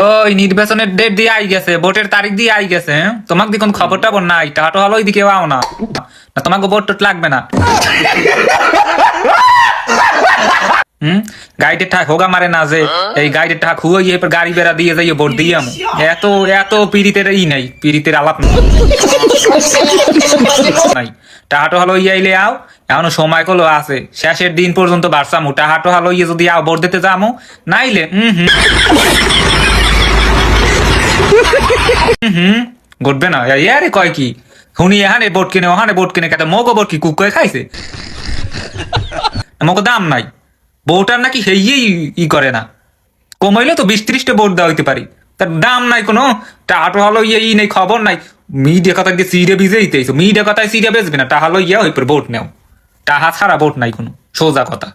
কই নির্বাচনের ডেট দিয়ে আই গেছে, ভোটের তারিখ দিয়ে আই গেছে। তোমাকে দেখুন খবর টবর নাই, টাটো হলো ওইদিকে আও না, তোমাকে ভোট টোট লাগবে না। গাড়িতে ঠাক হোগা মারে না যে এই গাড়িতে ঠাক হুই এরপর গাড়ি বেড়া দিয়ে যাই ভোট দিয়ে আমি এত এত পীড়িতের নাই, পীড়িতের আলাপ নাই। টাহাটো হলো আইলে আও, এখনো সময় কলো আছে, শেষের দিন পর্যন্ত বাড়ছামু। টাহাটো হলো যদি আও ভোট দিতে যামু, নাইলে ঘটবে না। ইয়ারে কয় কি শুনি এখানে ভোট কিনে ওখানে ভোট কিনে কেটে মগো ভোট কি কুক করে খাইছে, মগো দাম নাই। ভোটার নাকি হেই ই করে না, কমাইলে তো 20-30টা ভোট দেওয়া হইতে পারি, তার দাম নাই কোনো। টাহাটো হলো ই নেই, খবর নাই। মিডিয়া কথা দিয়ে সিরে ভিজে দিতেইছো, মিডিয়া কথায় সিরে বেচবে না। টাহা লইয়া ওই ভোট নেও, টাহা ছাড়া ভোট নাই কোনো, সোজা কথা।